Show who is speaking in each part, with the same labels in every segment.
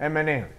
Speaker 1: MNA,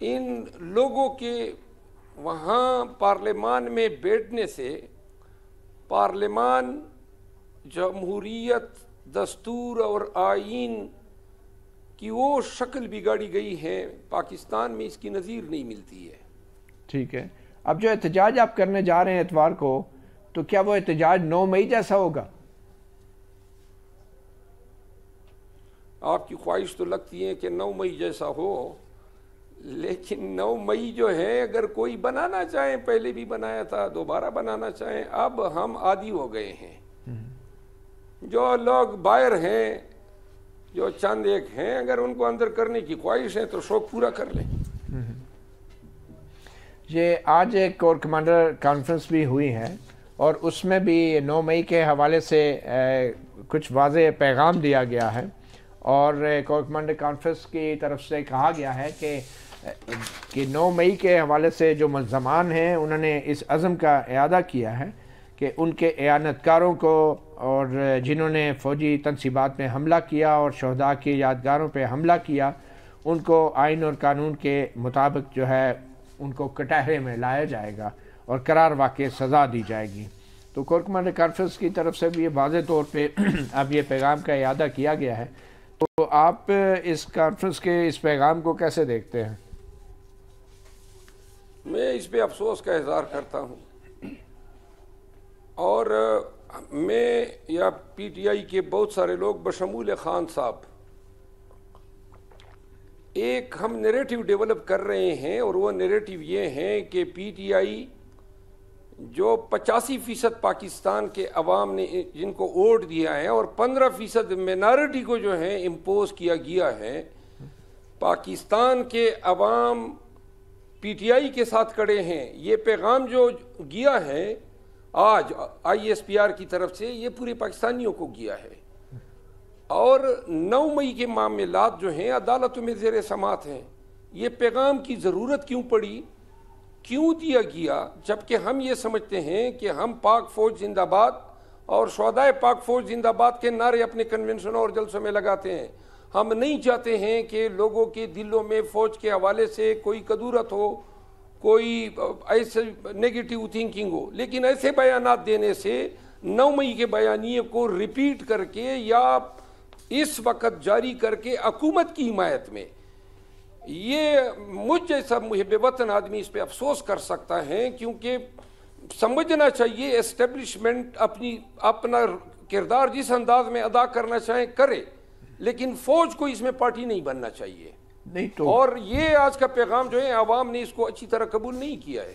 Speaker 2: ان لوگوں کے وہاں پارلیمان میں بیٹھنے سے پارلیمان، جمہوریت، دستور اور آئین کی وہ شکل بگاڑی گئی ہے، پاکستان میں اس کی نظیر نہیں ملتی ہے۔
Speaker 1: ٹھیک ہے، اب جو احتجاج آپ کرنے جا رہے ہیں اتوار کو، تو کیا وہ احتجاج 9 مئی جیسا ہوگا؟
Speaker 2: آپ کی خواہش تو لگتی ہے کہ 9 مئی جیسا ہو، لیکن 9 مئی جو ہے اگر کوئی بنانا چاہیں، پہلے بھی بنایا تھا، دوبارہ بنانا چاہیں، اب ہم عادی ہو گئے ہیں۔ جو لوگ باہر ہیں، جو چند ایک ہیں، اگر ان کو اندر کرنے کی خواہش ہے تو شوق پورا کر لیں۔
Speaker 1: یہ آج ایک کور کمانڈر کانفرنس بھی ہوئی ہے، اور اس میں بھی 9 مئی کے حوالے سے کچھ واضح پیغام دیا گیا ہے، اور کور کمانڈر کانفرنس کی طرف سے کہا گیا ہے کہ 9 مئی کے حوالے سے جو ملزمان ہیں انہوں نے اس عزم کا اعادہ کیا ہے کہ ان کے اعانت کاروں کو اور جنہوں نے فوجی تنصیبات میں حملہ کیا اور شہداء کی یادگاروں پہ حملہ کیا، ان کو آئین اور قانون کے مطابق جو ہے ان کو کٹہرے میں لایا جائے گا اور قرار واقع سزا دی جائے گی۔ تو کور کمانڈر کانفرنس کی طرف سے بھی یہ واضح طور پہ اب یہ پیغام کا اعادہ کیا گیا ہے۔ تو آپ اس کانفرنس کے اس پیغام کو کیسے دیکھتے ہیں؟
Speaker 2: میں اس پہ افسوس کا اظہار کرتا ہوں، اور میں یا پی ٹی آئی کے بہت سارے لوگ بشمول خان صاحب ایک ہم نیریٹو ڈیولپ کر رہے ہیں، اور وہ نیریٹو یہ ہیں کہ پی ٹی آئی جو 85% پاکستان کے عوام نے جن کو ووٹ دیا ہے، اور 15% مینارٹی کو جو ہے امپوز کیا گیا ہے، پاکستان کے عوام پی ٹی آئی کے ساتھ کھڑے ہیں۔ یہ پیغام جو گیا ہے آج آئی ایس پی آر کی طرف سے، یہ پورے پاکستانیوں کو گیا ہے، اور 9 مئی کے معاملات جو ہیں عدالتوں میں زیر سماعت ہیں۔ یہ پیغام کی ضرورت کیوں پڑی، کیوں دیا گیا، جبکہ ہم یہ سمجھتے ہیں کہ ہم پاک فوج زندہ باد اور شہدائے پاک فوج زندہ باد کے نعرے اپنے کنونشنوں اور جلسوں میں لگاتے ہیں۔ ہم نہیں چاہتے ہیں کہ لوگوں کے دلوں میں فوج کے حوالے سے کوئی کدورت ہو، کوئی ایسے نیگیٹو تھنکنگ ہو، لیکن ایسے بیانات دینے سے 9 مئی کے بیانیے کو ریپیٹ کر کے یا اس وقت جاری کر کے حکومت کی حمایت میں، یہ مجھ جیسا محب وطن آدمی اس پہ افسوس کر سکتا ہے، کیونکہ سمجھنا چاہیے اسٹیبلشمنٹ اپنا کردار جس انداز میں ادا کرنا چاہیں کرے، لیکن فوج کو اس میں پارٹی نہیں بننا چاہیے۔
Speaker 1: نہیں تو
Speaker 2: اور یہ آج کا پیغام جو ہے عوام نے اس کو اچھی طرح قبول نہیں کیا ہے۔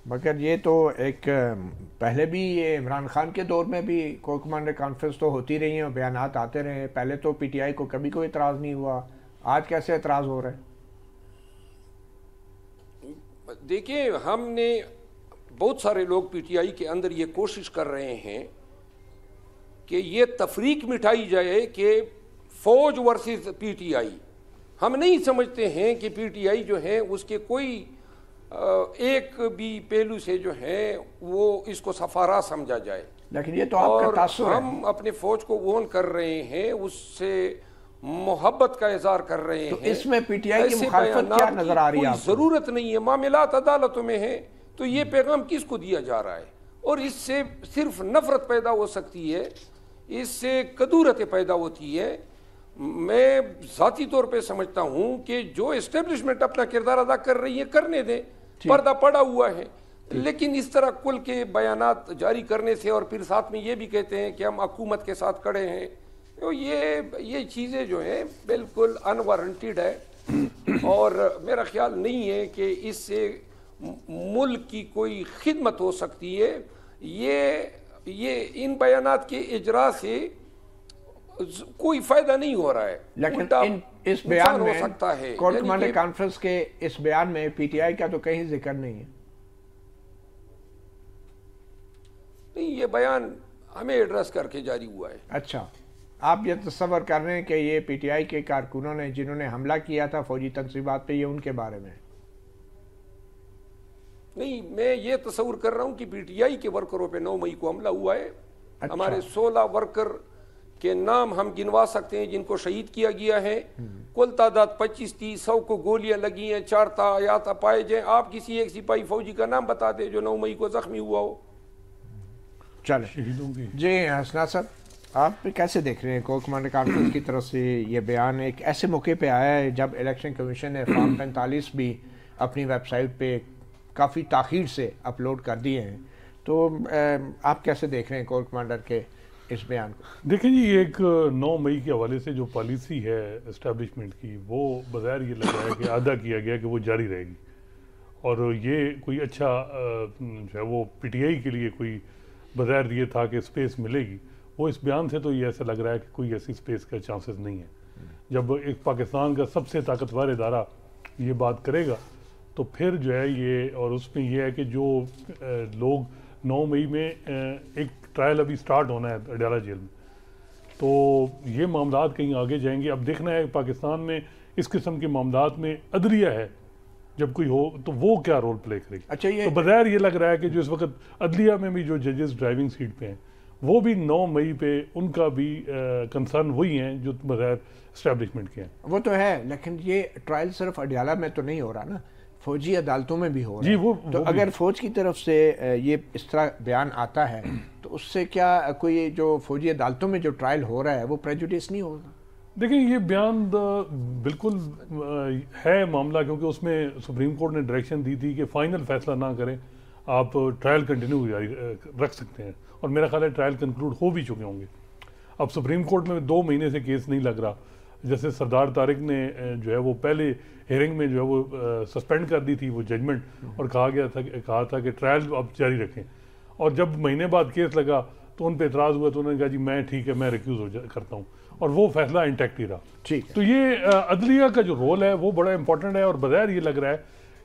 Speaker 1: مگر یہ تو ایک پہلے بھی یہ عمران خان کے دور میں بھی کور کمانڈر کانفرنس تو ہوتی رہی ہیں اور بیانات آتے رہے ہیں، پہلے تو پی ٹی آئی کو کبھی کوئی اعتراض نہیں ہوا، آج کیسے اعتراض ہو رہا ہے؟
Speaker 2: دیکھیں، ہم نے بہت سارے لوگ پی ٹی آئی کے اندر یہ کوشش کر رہے ہیں کہ یہ تفریق مٹائی جائے کہ فوج ورسز پی ٹی آئی۔ ہم نہیں سمجھتے ہیں کہ پی ٹی آئی جو ہے اس کے کوئی ایک بھی پہلو سے جو ہے وہ اس کو سفارہ سمجھا جائے،
Speaker 1: لیکن یہ تو آپ کا تاثر ہے۔
Speaker 2: ہم اپنے فوج کو وون کر رہے ہیں، اس سے محبت کا اظہار کر رہے ہیں۔
Speaker 1: تو اس میں پی ٹی آئی کی مخالفت کیا نظر آ رہی ہے آپ کو؟
Speaker 2: ضرورت نہیں ہے، معاملات عدالتوں میں ہیں، تو یہ پیغام کس کو دیا جا رہا ہے؟ اور اس سے صرف نفرت پیدا ہو سکتی ہے، اس سے کدورتیں پیدا ہوتی ہے۔ میں ذاتی طور پہ سمجھتا ہوں کہ جو اسٹیبلشمنٹ اپنا کردار ادا کر رہی ہے کرنے دیں، پردہ پڑا ہوا ہے، لیکن اس طرح کل کے بیانات جاری کرنے سے اور پھر ساتھ میں یہ بھی کہتے ہیں کہ ہم حکومت کے ساتھ کھڑے ہیں، تو یہ چیزیں جو ہیں بالکل انوارنٹیڈ ہے، اور میرا خیال نہیں ہے کہ اس سے ملک کی کوئی خدمت ہو سکتی ہے۔ یہ ان بیانات کے اجرا سے کوئی فائدہ نہیں ہو رہا ہے،
Speaker 1: لیکن اس بیان میں
Speaker 2: سکتا ہے
Speaker 1: کور کمانڈر کانفرنس کے اس بیان میں پی ٹی آئی کا تو کہیں ذکر نہیں ہے۔
Speaker 2: نہیں، یہ بیان ہمیں ایڈریس کر کے جاری ہوا ہے۔
Speaker 1: اچھا، آپ یہ تصور کر رہے ہیں کہ یہ پی ٹی آئی کے کارکنوں نے جنہوں نے حملہ کیا تھا فوجی تنصیبات پہ، یہ ان کے بارے میں؟
Speaker 2: نہیں، میں یہ تصور کر رہا ہوں کہ پی ٹی آئی کے ورکروں پہ 9 مئی کو حملہ ہوا ہے۔ ہمارے 16 ورکر کہ نام ہم گنوا سکتے ہیں جن کو شہید کیا گیا ہے، کل تعداد 25-30 100 کو گولیاں لگی ہیں، 4 تاعیات پائے جائیں. آپ کسی ایک سپاہی فوجی کا نام بتا دیں جو 9 مئی کو زخمی ہوا ہو.
Speaker 1: چلیں جی حسنا صاحب، آپ کیسے دیکھ رہے ہیں کور کمانڈر کانفرنس کی طرف سے یہ بیان ایک ایسے موقع پہ آیا ہے جب الیکشن کمیشن نے فارم 45 بھی اپنی ویب سائٹ پہ کافی تاخیر سے اپلوڈ کر دیے ہیں، تو آپ کیسے دیکھ رہے ہیں کور کمانڈر کے اس بیان کو؟
Speaker 3: دیکھیں جی، ایک 9 مئی کے حوالے سے جو پالیسی ہے اسٹیبلشمنٹ کی، وہ بظاہر یہ لگ رہا ہے کہ عادہ کیا گیا کہ وہ جاری رہے گی، اور یہ کوئی اچھا جو ہے وہ پی ٹی آئی کے لیے کوئی بظاہر یہ تھا کہ اسپیس ملے گی. وہ اس بیان سے تو یہ ایسا لگ رہا ہے کہ کوئی ایسی اسپیس کا چانسز نہیں ہے. جب ایک پاکستان کا سب سے طاقتور ادارہ یہ بات کرے گا تو پھر جو ہے یہ، اور اس میں یہ ہے کہ جو لوگ 9 مئی میں ایک ٹرائل ابھی سٹارٹ ہونا ہے اڈیالہ جیل میں، تو یہ معاملات کہیں آگے جائیں گے. اب دیکھنا ہے پاکستان میں اس قسم کے معاملات میں عدلیہ ہے جب کوئی ہو تو وہ کیا رول پلے کرے گی.
Speaker 1: اچھا، یہ
Speaker 3: تو بظاہر یہ لگ رہا ہے کہ جو اس وقت عدلیہ میں بھی جو ججز ڈرائیونگ سیٹ پہ ہیں وہ بھی 9 مئی پہ ان کا بھی کنسرن وہی ہیں جو بظاہر اسٹیبلشمنٹ کے ہیں.
Speaker 1: وہ تو ہے، لیکن یہ ٹرائل صرف اڈیالہ میں تو نہیں ہو رہا نا، فوجی عدالتوں میں بھی ہو رہا ہے. تو اگر فوج کی طرف سے یہ اس طرح بیان آتا ہے تو اس سے کیا کوئی جو فوجی عدالتوں میں جو ٹرائل ہو رہا ہے وہ پریجوڈس نہیں ہوگا؟
Speaker 3: دیکھیں یہ بیان بالکل ہے معاملہ، کیونکہ اس میں سپریم کورٹ نے ڈائریکشن دی تھی کہ فائنل فیصلہ نہ کریں، آپ ٹرائل کنٹینیو جاری رکھ سکتے ہیں، اور میرا خیال ہے ٹرائل کنکلوڈ ہو بھی چکے ہوں گے. اب سپریم کورٹ میں 2 مہینے سے کیس نہیں لگ رہا. جیسے سردار طارق نے جو ہے وہ پہلے ہیئرنگ میں جو ہے وہ سسپینڈ کر دی تھی وہ ججمنٹ، اور کہا تھا کہ ٹرائل اب جاری رکھیں، اور جب مہینے بعد کیس لگا تو ان پہ اعتراض ہوا تو انہوں نے کہا جی میں ٹھیک ہے، میں ریکیوز کرتا ہوں، اور وہ فیصلہ انٹیکٹ ہی رہا.
Speaker 1: ٹھیک.
Speaker 3: تو یہ عدلیہ کا جو رول ہے وہ بڑا امپورٹنٹ ہے، اور بظاہر یہ لگ رہا ہے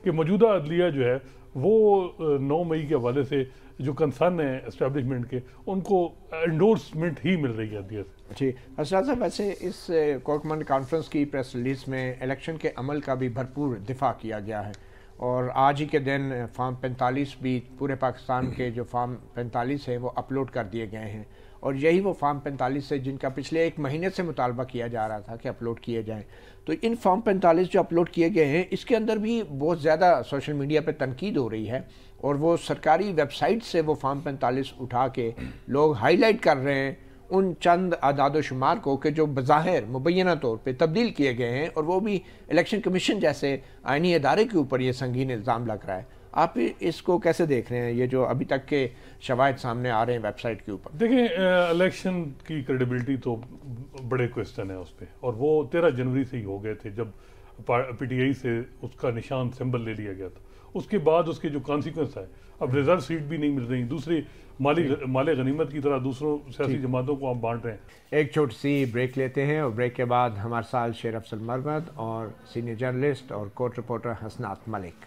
Speaker 3: کہ موجودہ عدلیہ جو ہے وہ 9 مئی کے حوالے سے جو کنسرن ہے اسٹیبلشمنٹ کے، ان کو انڈورسمنٹ ہی مل رہی ہے عدلیہ سے.
Speaker 1: جی اسرار صاحب، ویسے اس کور کمانڈر کانفرنس کی پریس ریلیز میں الیکشن کے عمل کا بھی بھرپور دفاع کیا گیا ہے، اور آج ہی کے دن فارم 45 بھی پورے پاکستان کے جو فارم 45 ہیں وہ اپلوڈ کر دیے گئے ہیں، اور یہی وہ فارم 45 ہے جن کا پچھلے 1 مہینے سے مطالبہ کیا جا رہا تھا کہ اپلوڈ کیے جائیں. تو ان فارم 45 جو اپلوڈ کیے گئے ہیں اس کے اندر بھی بہت زیادہ سوشل میڈیا پہ تنقید ہو رہی ہے، اور وہ سرکاری ویب سائٹ سے وہ فارم 45 اٹھا کے لوگ ہائی لائٹ کر رہے ہیں ان چند اعداد و شمار کو کہ جو بظاہر مبینہ طور پہ تبدیل کیے گئے ہیں، اور وہ بھی الیکشن کمیشن جیسے آئینی ادارے کے اوپر یہ سنگین الزام لگ رہا ہے. آپ اس کو کیسے دیکھ رہے ہیں، یہ جو ابھی تک کے شواہد سامنے آ رہے ہیں ویب سائٹ کے اوپر؟
Speaker 3: دیکھیں الیکشن کی کریڈیبلٹی تو بڑے کوسچن ہے اس پہ، اور وہ 13 جنوری سے ہی ہو گئے تھے جب پی ٹی آئی سے اس کا نشان سمبل لے لیا گیا تھا. اس کے بعد اس کے جو کانسیکوینس ہے، اب ریزرو سیٹ بھی نہیں مل رہی، دوسری مال غنیمت کی طرح دوسروں سیاسی جماعتوں کو آپ بانٹ رہے ہیں.
Speaker 1: ایک چھوٹی سی بریک لیتے ہیں، اور بریک کے بعد ہمارے ساتھ شیر افضل مرود اور سینئر جرنلسٹ اور کورٹ رپورٹر حسنات ملک.